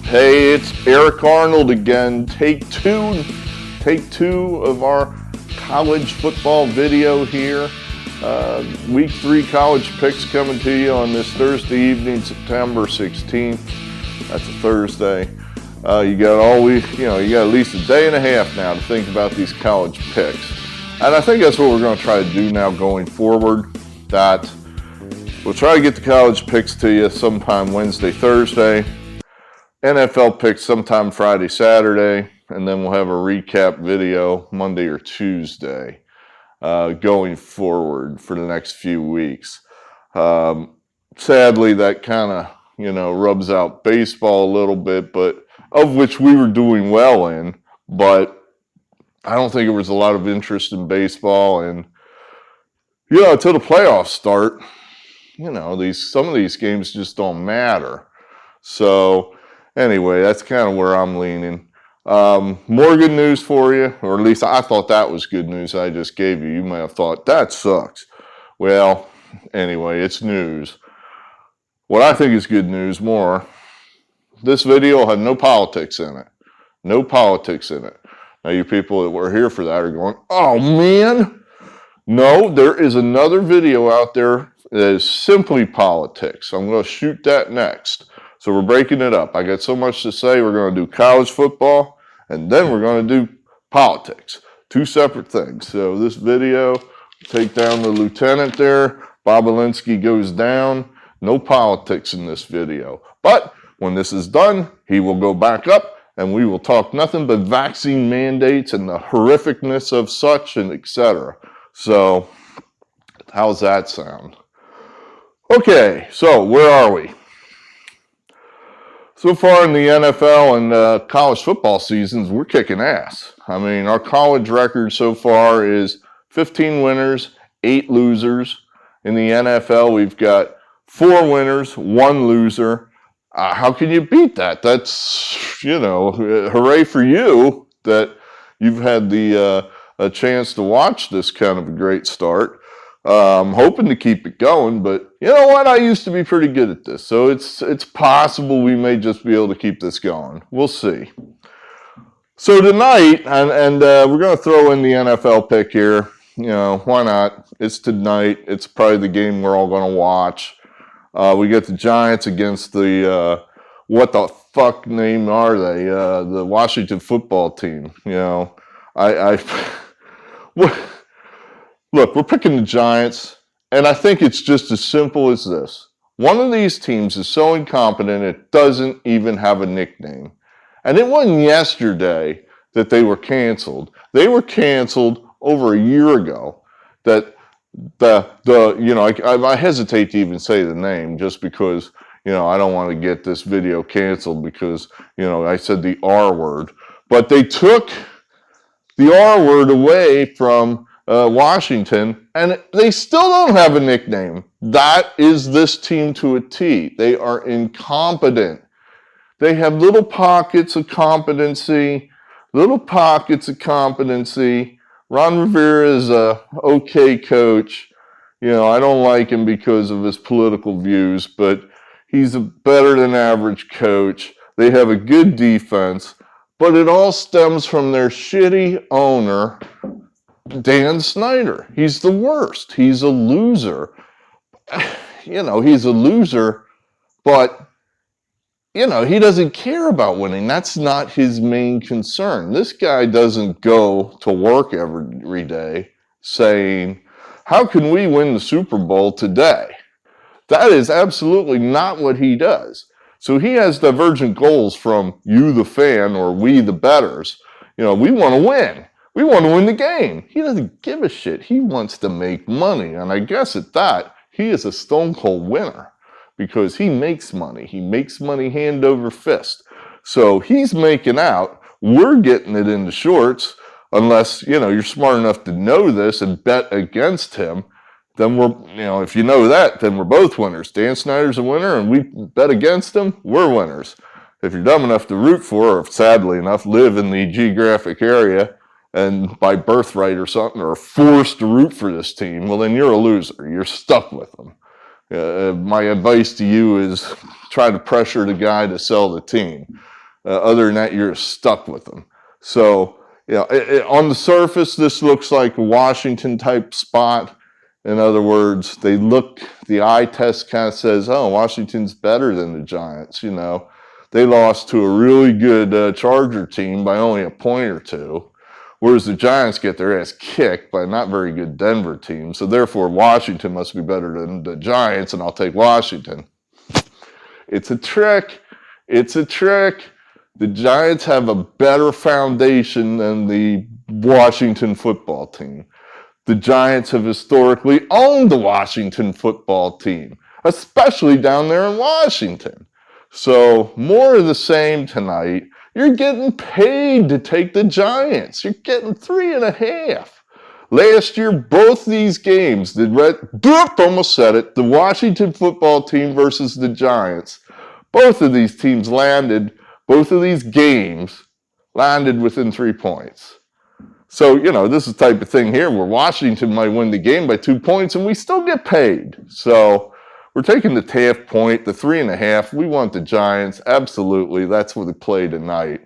Hey, it's Eric Arnold again. Take two of our college football video here. Week 3 college picks coming to you on this Thursday evening, September 16th. That's a Thursday. You got all week, you got at least a day and a half now to think about these college picks. And I think that's what we're going to try to do now going forward. That we'll try to get the college picks to you sometime Wednesday, Thursday. NFL picks sometime Friday, Saturday, and then we'll have a recap video Monday or Tuesday going forward for the next few weeks. Sadly, that kind of, rubs out baseball a little bit, but of which we were doing well in, but I don't think there was a lot of interest in baseball. And, until the playoffs start, some of these games just don't matter. So, anyway, that's kind of where I'm leaning. More good news for you, or at least I thought that was good news I just gave you. You might have thought, that sucks. Well, anyway, it's news. What I think is good news more, this video had no politics in it. No politics in it. Now, you people that were here for that are going, oh, man. No, there is another video out there that is simply politics. I'm going to shoot that next. So we're breaking it up. I got so much to say. We're going to do college football, and then we're going to do politics. 2 separate things. So this video, take down the lieutenant there. Bob Alinsky goes down. No politics in this video. But when this is done, he will go back up, and we will talk nothing but vaccine mandates and the horrificness of such, and etc. So how's that sound? Okay, so where are we? So far in the NFL and college football seasons, we're kicking ass. I mean, our college record so far is 15 winners, 8 losers. In the NFL, we've got 4 winners, 1 loser. How can you beat that? That's, hooray for you that you've had the a chance to watch this kind of a great start. I'm hoping to keep it going, but you know what? I used to be pretty good at this, so it's possible we may just be able to keep this going. We'll see. So tonight, and we're going to throw in the NFL pick here. Why not? It's tonight. It's probably the game we're all going to watch. We get the Giants against the what the fuck name are they? The Washington football team. Look, we're picking the Giants, and I think it's just as simple as this. One of these teams is so incompetent it doesn't even have a nickname. And it wasn't yesterday that they were canceled. They were canceled over a year ago. That I hesitate to even say the name just because, I don't want to get this video canceled because, I said the R word. But they took the R word away from Washington, and they still don't have a nickname. That is this team to a T. They are incompetent. They have little pockets of competency. Ron Rivera is a okay coach. I don't like him because of his political views, but he's a better than average coach. They have a good defense, but it all stems from their shitty owner, Dan Snyder. He's the worst. He's a loser. He's a loser, but, he doesn't care about winning. That's not his main concern. This guy doesn't go to work every day saying, how can we win the Super Bowl today? That is absolutely not what he does. So he has divergent goals from you, the fan, or we, the bettors. We want to win. We want to win the game. He doesn't give a shit. He wants to make money. And I guess at that, he is a stone cold winner because he makes money. He makes money hand over fist. So he's making out. We're getting it in the shorts unless, you're smart enough to know this and bet against him. Then we're, if you know that, then we're both winners. Dan Snyder's a winner and we bet against him, we're winners. If you're dumb enough to root for, or sadly enough, live in the geographic area, and by birthright or something, or forced to root for this team, well, then you're a loser. You're stuck with them. My advice to you is try to pressure the guy to sell the team. Other than that, you're stuck with them. So, on the surface, this looks like a Washington type spot. In other words, the eye test kind of says, oh, Washington's better than the Giants. They lost to a really good Charger team by only a point or two, whereas the Giants get their ass kicked by a not very good Denver team. So therefore, Washington must be better than the Giants, and I'll take Washington. It's a trick. It's a trick. The Giants have a better foundation than the Washington football team. The Giants have historically owned the Washington football team, especially down there in Washington. So more of the same tonight. You're getting paid to take the Giants. You're getting 3.5. Last year, both these games, almost said it, the Washington football team versus the Giants, both of these games landed within 3 points. So, this is the type of thing here where Washington might win the game by 2 points and we still get paid. So we're taking the half point, the 3.5. We want the Giants. Absolutely. That's what we play tonight.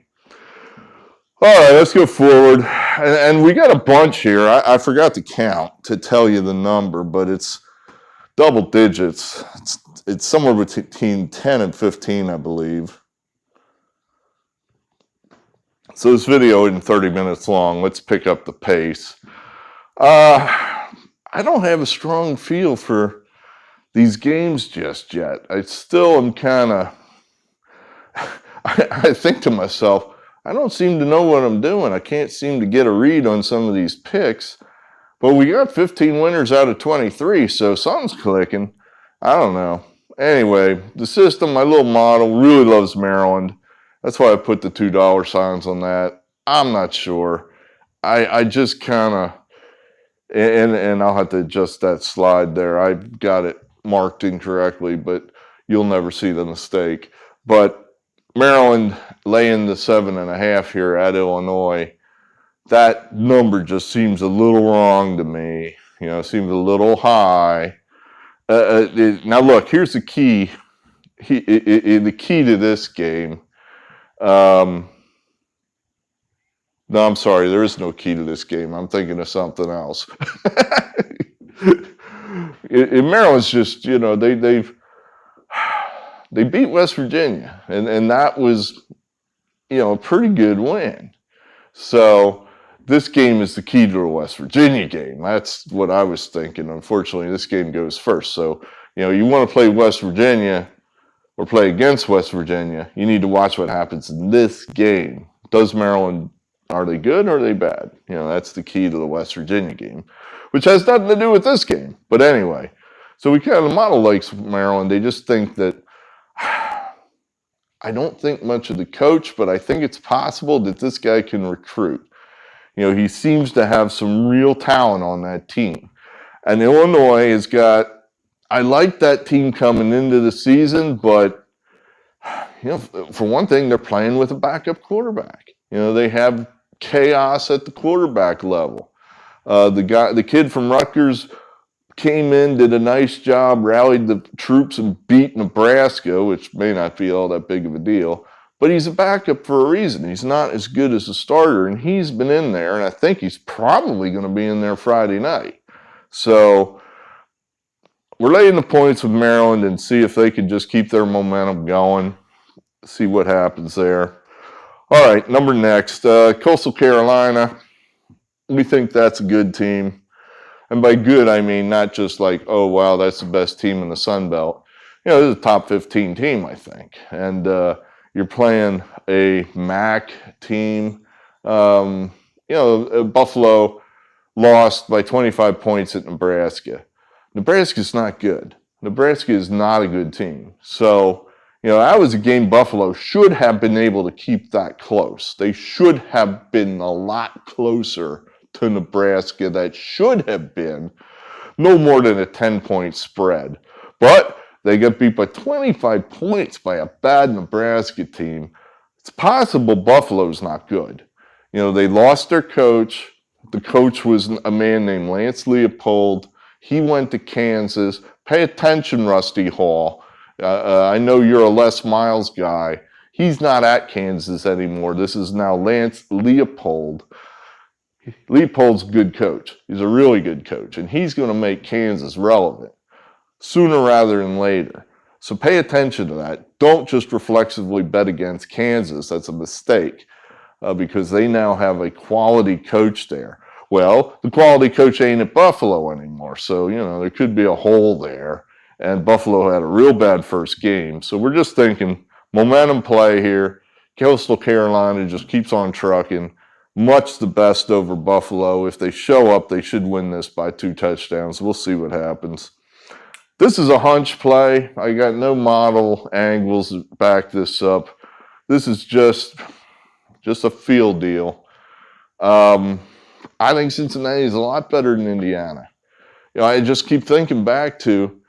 All right, let's go forward. And we got a bunch here. I forgot to count to tell you the number, but it's double digits. It's somewhere between 10 and 15, I believe. So this video isn't 30 minutes long. Let's pick up the pace. I don't have a strong feel for these games just yet. I still am kind of, I think to myself, I don't seem to know what I'm doing. I can't seem to get a read on some of these picks. But we got 15 winners out of 23, so something's clicking. I don't know. Anyway, the system, my little model, really loves Maryland. That's why I put the $2 signs on that. I'm not sure. I just kind of, and I'll have to adjust that slide there. I've got it marked incorrectly, but you'll never see the mistake. But Maryland laying the 7.5 here at Illinois, that number just seems a little wrong to me. Seems a little high. Now look, here's the key. The key to this game. No, I'm sorry. There is no key to this game. I'm thinking of something else. Maryland's just, they beat West Virginia, and that was, a pretty good win. So this game is the key to a West Virginia game. That's what I was thinking. Unfortunately, this game goes first. So, you want to play West Virginia or play against West Virginia, you need to watch what happens in this game. Does Maryland, are they good or are they bad? That's the key to the West Virginia game, which has nothing to do with this game. But anyway, so we kind of model likes Maryland. They just think that, I don't think much of the coach, but I think it's possible that this guy can recruit. He seems to have some real talent on that team. And Illinois has got, I like that team coming into the season, but, for one thing, they're playing with a backup quarterback. They have chaos at the quarterback level. The kid from Rutgers came in, did a nice job, rallied the troops and beat Nebraska, which may not be all that big of a deal. But he's a backup for a reason. He's not as good as a starter, and he's been in there, and I think he's probably going to be in there Friday night. So we're laying the points with Maryland and see if they can just keep their momentum going, see what happens there. All right, number next, Coastal Carolina. We think that's a good team. And by good, I mean not just like, oh, wow, that's the best team in the Sun Belt. This is a top 15 team, I think. And you're playing a MAC team. Buffalo lost by 25 points at Nebraska. Nebraska's not good. Nebraska is not a good team. So, that was a game Buffalo should have been able to keep that close. They should have been a lot closer to Nebraska. That should have been no more than a 10-point spread. But they got beat by 25 points by a bad Nebraska team. It's possible Buffalo's not good. They lost their coach. The coach was a man named Lance Leopold. He went to Kansas. Pay attention, Rusty Hall. I know you're a Les Miles guy. He's not at Kansas anymore. This is now Lance Leopold. Leopold's a good coach. He's a really good coach, and he's going to make Kansas relevant sooner rather than later. So pay attention to that. Don't just reflexively bet against Kansas. That's a mistake because they now have a quality coach there. Well, the quality coach ain't at Buffalo anymore, so, there could be a hole there. And Buffalo had a real bad first game. So we're just thinking momentum play here. Coastal Carolina just keeps on trucking. Much the best over Buffalo. If they show up, they should win this by 2 touchdowns. We'll see what happens. This is a hunch play. I got no model angles to back this up. This is just a feel deal. I think Cincinnati is a lot better than Indiana. I just keep thinking back to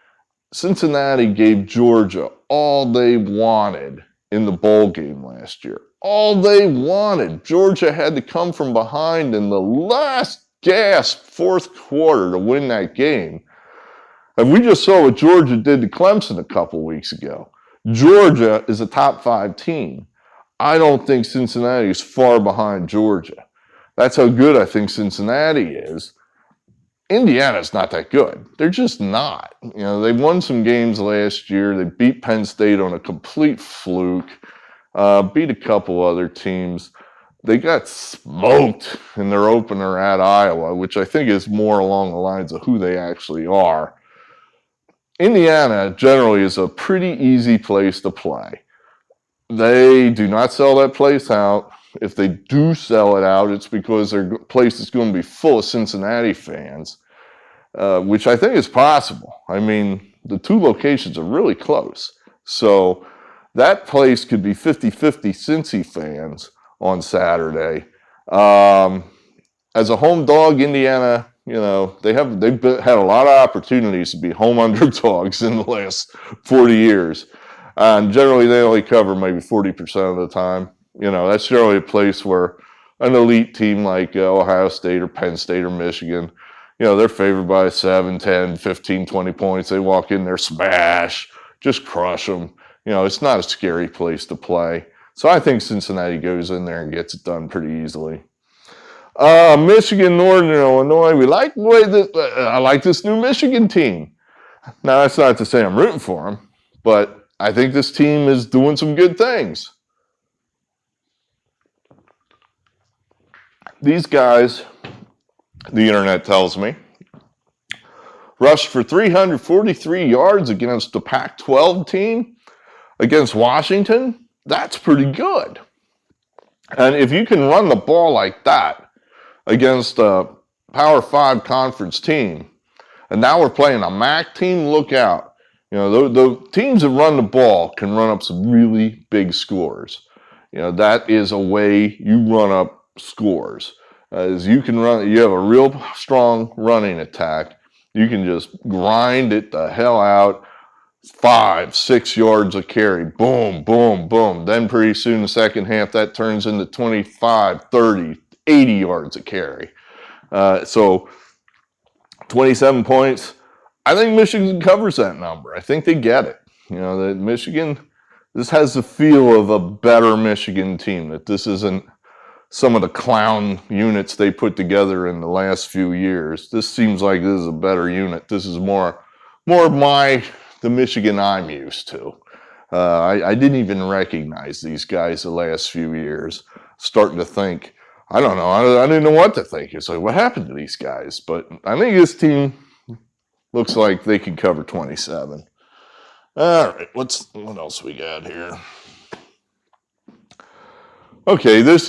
Cincinnati gave Georgia all they wanted in the bowl game last year. All they wanted. Georgia had to come from behind in the last gasp fourth quarter to win that game. And we just saw what Georgia did to Clemson a couple weeks ago. Georgia is a top 5 team. I don't think Cincinnati is far behind Georgia. That's how good I think Cincinnati is. Indiana's not that good. They're just not. They won some games last year. They beat Penn State on a complete fluke. Beat a couple other teams. They got smoked in their opener at Iowa, which I think is more along the lines of who they actually are. Indiana generally is a pretty easy place to play. They do not sell that place out. If they do sell it out, it's because their place is going to be full of Cincinnati fans, which I think is possible. I mean, the 2 locations are really close. So that place could be 50-50 Cincy fans on Saturday. As a home dog, Indiana, they've had a lot of opportunities to be home underdogs in the last 40 years. And generally, they only cover maybe 40% of the time. That's generally a place where an elite team like Ohio State or Penn State or Michigan, they're favored by 7, 10, 15, 20 points. They walk in there, smash, just crush them. It's not a scary place to play. So I think Cincinnati goes in there and gets it done pretty easily. Michigan, Northern Illinois. I like this new Michigan team. Now, that's not to say I'm rooting for them, but I think this team is doing some good things. These guys, the internet tells me, rushed for 343 yards against the Pac-12 team against Washington. That's pretty good. And if you can run the ball like that against a Power 5 conference team, and now we're playing a MAC team, look out. The teams that run the ball can run up some really big scores. That is a way you run up scores. As you have a real strong running attack. You can just grind it the hell out. 5, 6 yards a carry. Boom, boom, boom. Then pretty soon the second half, that turns into 25, 30, 80 yards a carry. So 27 points. I think Michigan covers that number. I think they get it. That Michigan, this has the feel of a better Michigan team, that this isn't some of the clown units they put together in the last few years. This seems like this is a better unit. This is more the Michigan I'm used to. I didn't even recognize these guys the last few years. Starting to think, I don't know. I didn't know what to think. It's like, what happened to these guys? But I think this team looks like they can cover 27. All right, what else we got here? Okay, this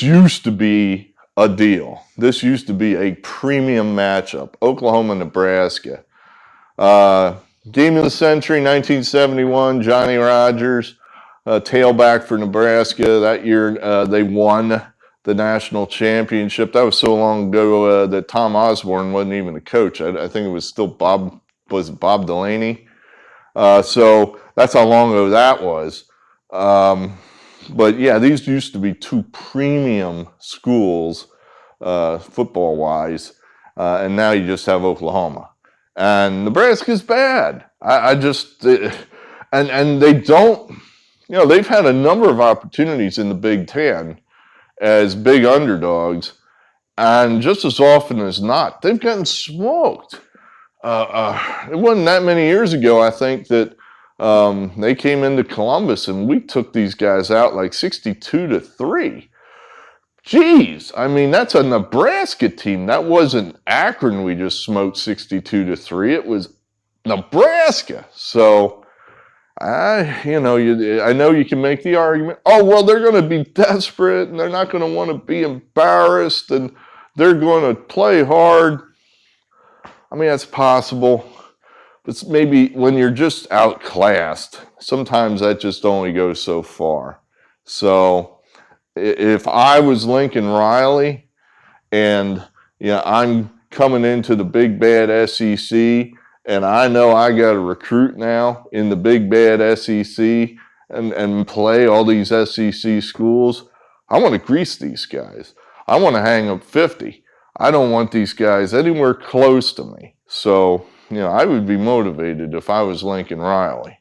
used to be a deal. This used to be a premium matchup. Oklahoma, Nebraska. Game of the century, 1971. Johnny Rodgers, tailback for Nebraska. That year they won the national championship. That was so long ago that Tom Osborne wasn't even a coach. I think it was still Bob Delaney. So that's how long ago that was. But yeah, these used to be 2 premium schools, football-wise, and now you just have Oklahoma. And Nebraska's bad. And they don't they've had a number of opportunities in the Big Ten as big underdogs, and just as often as not, they've gotten smoked. It wasn't that many years ago, I think, that they came into Columbus and we took these guys out like 62-3. Geez, I mean, that's a Nebraska team. That wasn't Akron we just smoked 62-3. It was Nebraska. So, I know you can make the argument, oh, well, they're going to be desperate and they're not going to want to be embarrassed and they're going to play hard. I mean, that's possible. But maybe when you're just outclassed, sometimes that just only goes so far. So, if I was Lincoln Riley and I'm coming into the big bad SEC and I know I got to recruit now in the big bad SEC and play all these SEC schools, I want to grease these guys. I want to hang up 50. I don't want these guys anywhere close to me. So, I would be motivated if I was Lincoln Riley.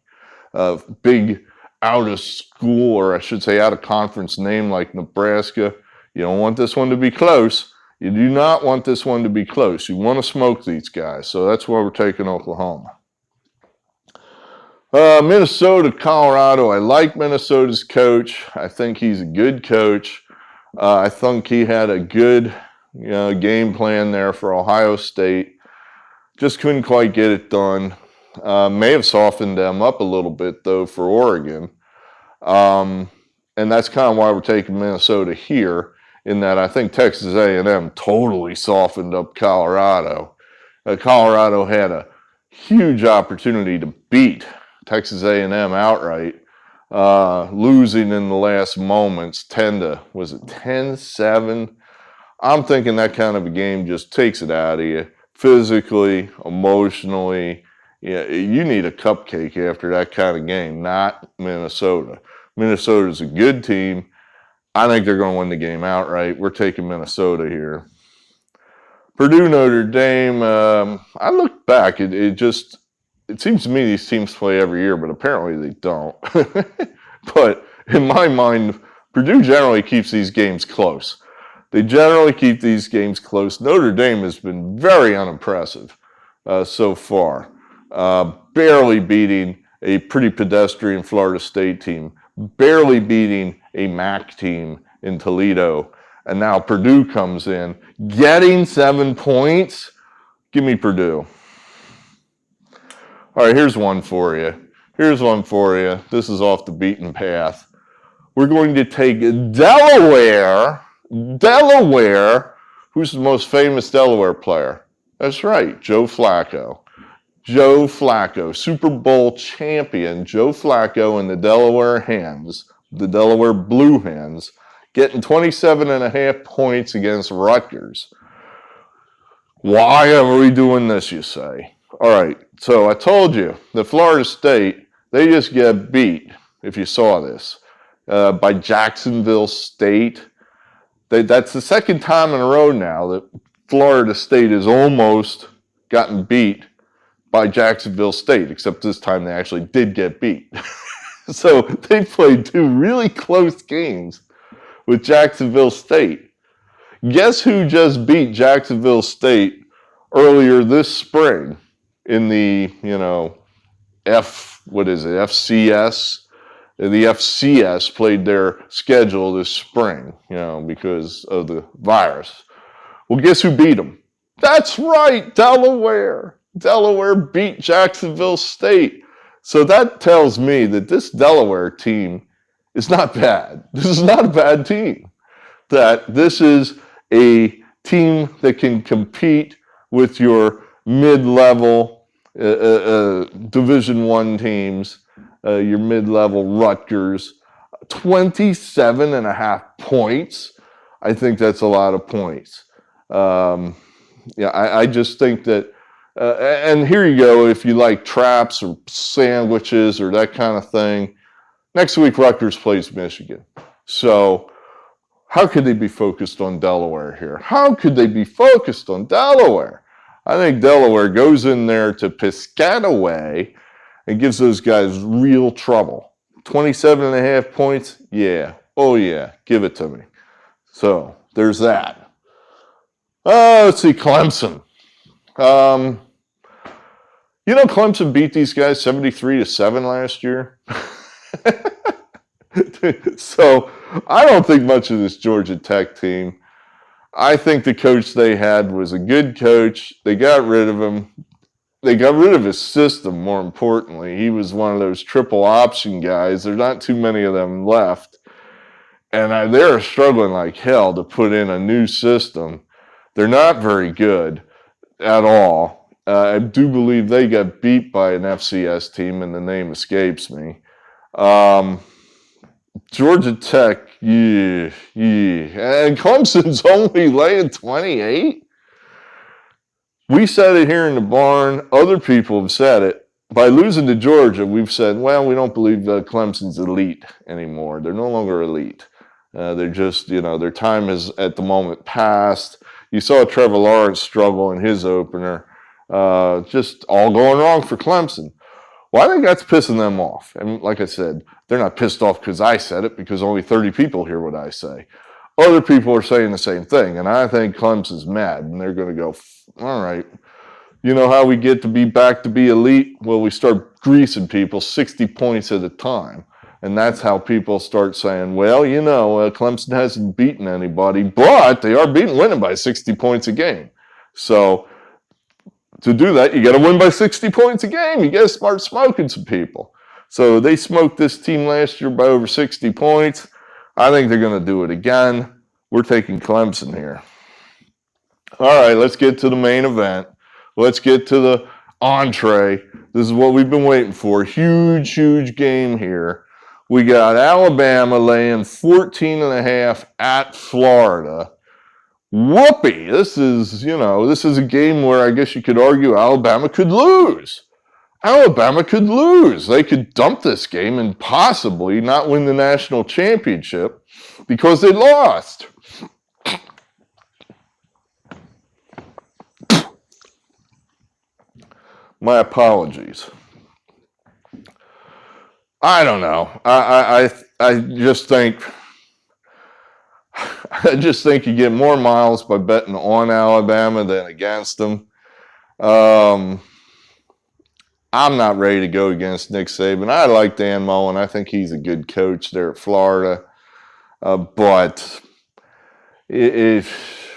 Big out of school, or I should say out of conference name like Nebraska. You don't want this one to be close. You do not want this one to be close. You want to smoke these guys. So that's why we're taking Oklahoma. Minnesota, Colorado. I like Minnesota's coach. I think he's a good coach. I think he had a good game plan there for Ohio State. Just couldn't quite get it done. May have softened them up a little bit, though, for Oregon. And that's kind of why we're taking Minnesota here, in that I think Texas A&M totally softened up Colorado. Colorado had a huge opportunity to beat Texas A&M outright, losing in the last moments, 10-7? I'm thinking that kind of a game just takes it out of you, physically, emotionally. Yeah, you need a cupcake after that kind of game, not Minnesota. Minnesota's a good team. I think they're going to win the game outright. We're taking Minnesota here. Purdue, Notre Dame. I looked back. It seems to me these teams play every year, but apparently they don't. But in my mind, Purdue generally keeps these games close. They generally keep these games close. Notre Dame has been very unimpressive so far. Barely beating a pretty pedestrian Florida State team, barely beating a MAC team in Toledo, and now Purdue comes in, getting 7 points. Give me Purdue. All right, here's one for you. This is off the beaten path. We're going to take Delaware. Who's the most famous Delaware player? That's right, Joe Flacco. Super Bowl champion Joe Flacco and the Delaware Hens, the Delaware Blue Hens, getting 27.5 points against Rutgers. Why are we doing this, you say? All right, so I told you that Florida State, they just get beat, if you saw this, by Jacksonville State. That's the second time in a row now that Florida State has almost gotten beat by Jacksonville State, except this time they actually did get beat. So they played two really close games with Jacksonville State. Guess who just beat Jacksonville State earlier this spring in the, FCS? The FCS played their schedule this spring, because of the virus. Well, guess who beat them? That's right, Delaware. Delaware beat Jacksonville State. So that tells me that this Delaware team is not bad. This is not a bad team. That this is a team that can compete with your mid-level Division I teams, your mid-level Rutgers. 27.5 points. I think that's a lot of points. I just think that and here you go, if you like traps or sandwiches or that kind of thing. Next week, Rutgers plays Michigan. So how could they be focused on Delaware here? I think Delaware goes in there to Piscataway and gives those guys real trouble. 27.5 points, yeah. Oh, yeah, give it to me. So there's that. Let's see, Clemson. Clemson beat these guys 73-7 last year. So I don't think much of this Georgia Tech team. I think the coach they had was a good coach. They got rid of him. They got rid of his system, more importantly. He was one of those triple option guys. There's not too many of them left. And they're struggling like hell to put in a new system. They're not very good at all. I do believe they got beat by an FCS team, and the name escapes me. Georgia Tech, yeah. And Clemson's only laying 28? We said it here in the barn. Other people have said it. By losing to Georgia, we've said, well, we don't believe Clemson's elite anymore. They're no longer elite. They're just, their time is at the moment past. You saw Trevor Lawrence struggle in his opener. Just all going wrong for Clemson. Well, I think that's pissing them off. And like I said, they're not pissed off because I said it, because only 30 people hear what I say. Other people are saying the same thing, and I think Clemson's mad, and they're going to go, all right, you know how we get to be back to be elite? Well, we start greasing people 60 points at a time. And that's how people start saying, well, Clemson hasn't beaten anybody, but they are winning by 60 points a game. So to do that, you got to win by 60 points a game. You got to start smoking some people. So they smoked this team last year by over 60 points. I think they're going to do it again. We're taking Clemson here. All right, let's get to the main event. Let's get to the entree. This is what we've been waiting for. Huge, huge game here. We got Alabama laying 14.5 at Florida. Whoopee! This is a game where I guess you could argue Alabama could lose. Alabama could lose. They could dump this game and possibly not win the national championship because they lost. My apologies. I don't know. I just think you get more miles by betting on Alabama than against them. I'm not ready to go against Nick Saban. I like Dan Mullen. I think he's a good coach there at Florida. But if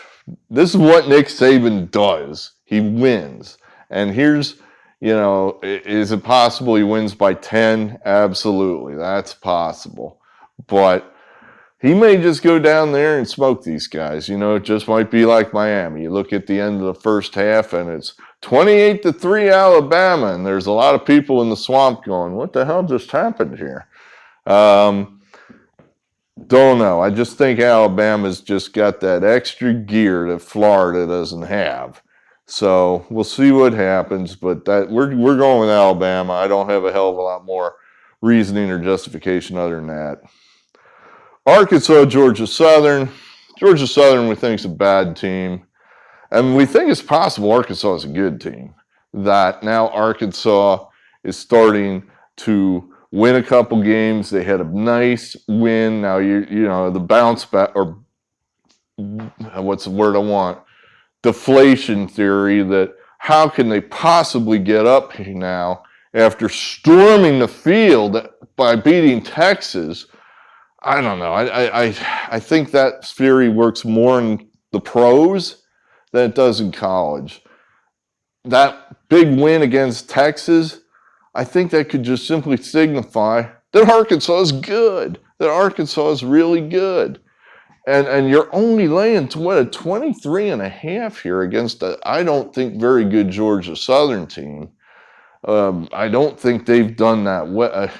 this is what Nick Saban does, he wins. And here's, is it possible he wins by 10? Absolutely, that's possible. But he may just go down there and smoke these guys. It just might be like Miami. You look at the end of the first half and it's 28-3 Alabama, and there's a lot of people in the swamp going, what the hell just happened here? Don't know. I just think Alabama's just got that extra gear that Florida doesn't have. So we'll see what happens, but we're going with Alabama. I don't have a hell of a lot more reasoning or justification other than that. Arkansas, Georgia Southern. Georgia Southern we think is a bad team. And we think it's possible Arkansas is a good team. That now Arkansas is starting to win a couple games. They had a nice win. Now, the bounce back, or what's the word I want? Deflation theory, that how can they possibly get up here now after storming the field by beating Texas? I don't know. I think that theory works more in the pros than it does in college. That big win against Texas, I think that could just simply signify that Arkansas is good, that Arkansas is really good. And you're only laying a 23.5 here against I don't think very good Georgia Southern team. I don't think they've done that well.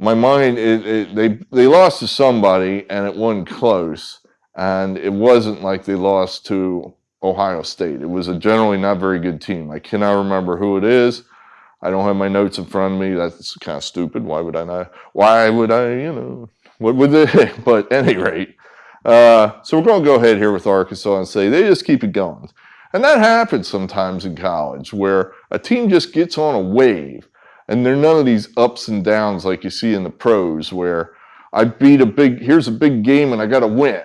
My mind, they lost to somebody and it wasn't close. And it wasn't like they lost to Ohio State. It was a generally not very good team. I cannot remember who it is. I don't have my notes in front of me. That's kind of stupid. Why would I not? Why would I, what would they? But at any rate. So we're going to go ahead here with Arkansas and say they just keep it going. And that happens sometimes in college where a team just gets on a wave And they're none of these ups and downs like you see in the pros where here's a big game and I got to win.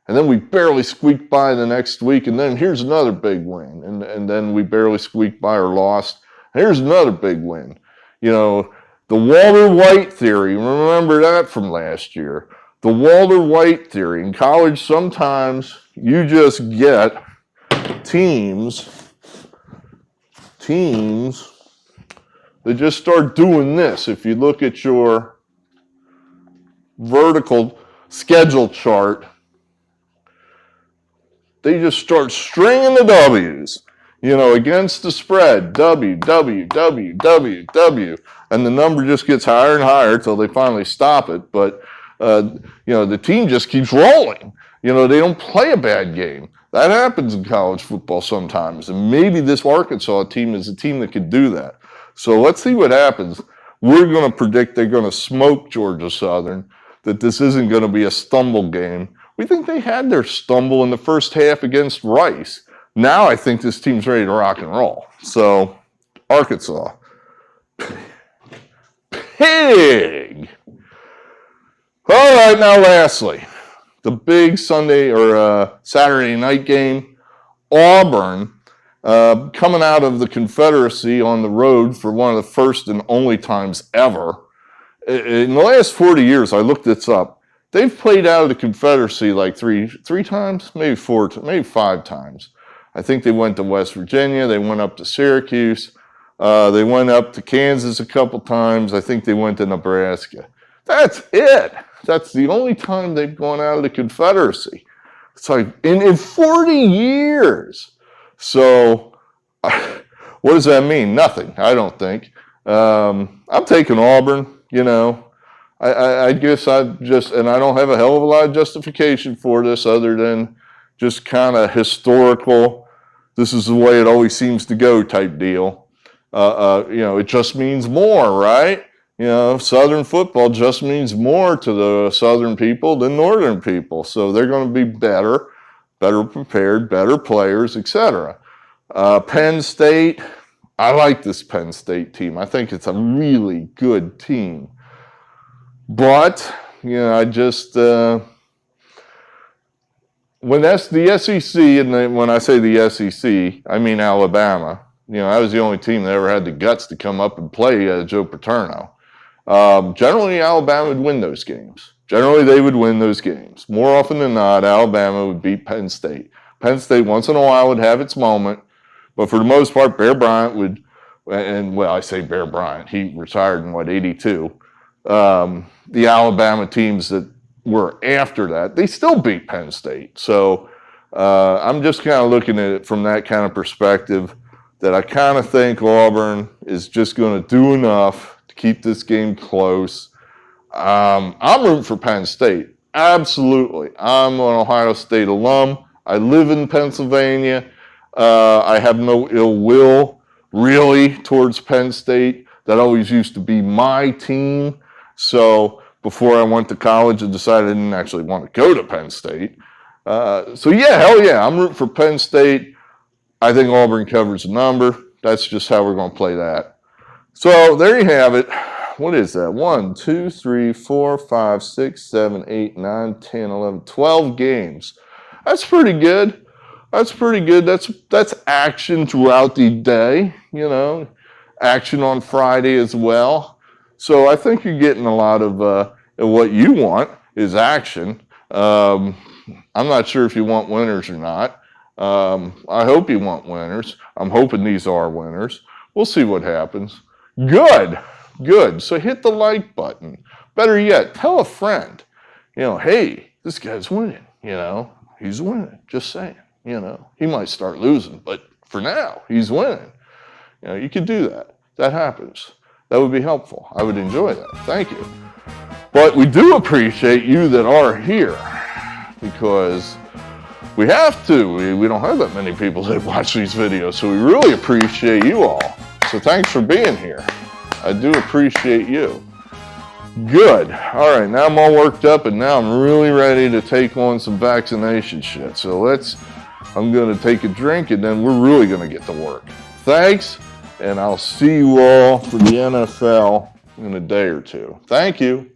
And then we barely squeak by the next week, and then here's another big win. And then we barely squeak by or lost. And here's another big win. You know, the Walter White theory, remember that from last year. The Walter White theory. In college, sometimes you just get teams that just start doing this. If you look at your vertical schedule chart, they just start stringing the W's, you know, against the spread, W, W, W, W, W, and the number just gets higher and higher until they finally stop it. But, you know, the team just keeps rolling. You know, they don't play a bad game. That happens in college football sometimes, and maybe this Arkansas team is a team that could do that. So let's see what happens. We're going to predict they're going to smoke Georgia Southern, that this isn't going to be a stumble game. We think they had their stumble in the first half against Rice. Now I think this team's ready to rock and roll. So, Arkansas. Pig! All right, now lastly, the big Sunday or Saturday night game. Auburn, coming out of the Confederacy on the road for one of the first and only times ever. In the last 40 years, I looked this up. They've played out of the Confederacy like three times, maybe maybe 5 times. I think they went to West Virginia. They went up to Syracuse. They went up to Kansas a couple times. I think they went to Nebraska. That's it. That's the only time they've gone out of the Confederacy. It's like in 40 years. So what does that mean? Nothing, I don't think. I'm taking Auburn, you know. I guess and I don't have a hell of a lot of justification for this other than just kind of historical, this is the way it always seems to go type deal. You know, it just means more, right? You know, Southern football just means more to the Southern people than Northern people. So they're going to be better prepared, better players, etc. Penn State, I like this Penn State team. I think it's a really good team. But, you know, I just, when that's the SEC, and when I say the SEC, I mean Alabama. You know, that was the only team that ever had the guts to come up and play Joe Paterno. Generally, Alabama would win those games. Generally, they would win those games. More often than not, Alabama would beat Penn State. Penn State once in a while would have its moment, but for the most part, Bear Bryant would, and well, I say Bear Bryant, he retired in, 82. The Alabama teams that were after that, they still beat Penn State. So I'm just kind of looking at it from that kind of perspective that I kind of think Auburn is just going to do enough to keep this game close. I'm rooting for Penn State. Absolutely. I'm an Ohio State alum. I live in Pennsylvania. I have no ill will, really, towards Penn State. That always used to be my team. So before I went to college, I decided I didn't actually want to go to Penn State. So yeah, hell yeah, I'm rooting for Penn State. I think Auburn covers the number. That's just how we're going to play that. So there you have it. What is that? 1, 2, 3, 4, 5, 6, 7, 8, 9, 10, 11, 12 games. That's pretty good. That's pretty good. That's action throughout the day, you know. Action on Friday as well. So I think you're getting a lot of what you want is action. I'm not sure if you want winners or not. I hope you want winners. I'm hoping these are winners. We'll see what happens. Good. So hit the like button. Better yet, tell a friend. You know, hey, this guy's winning. You know, he's winning. Just saying. You know, he might start losing, but for now, he's winning. You know, you could do that. That happens. That would be helpful. I would enjoy that. Thank you. But we do appreciate you that are here because we have to. We don't have that many people that watch these videos, so we really appreciate you all. So thanks for being here. I do appreciate you. Good. All right, now I'm all worked up, and now I'm really ready to take on some vaccination shit. So I'm going to take a drink, and then we're really going to get to work. Thanks. and I'll see you all for the NFL in a day or two. Thank you.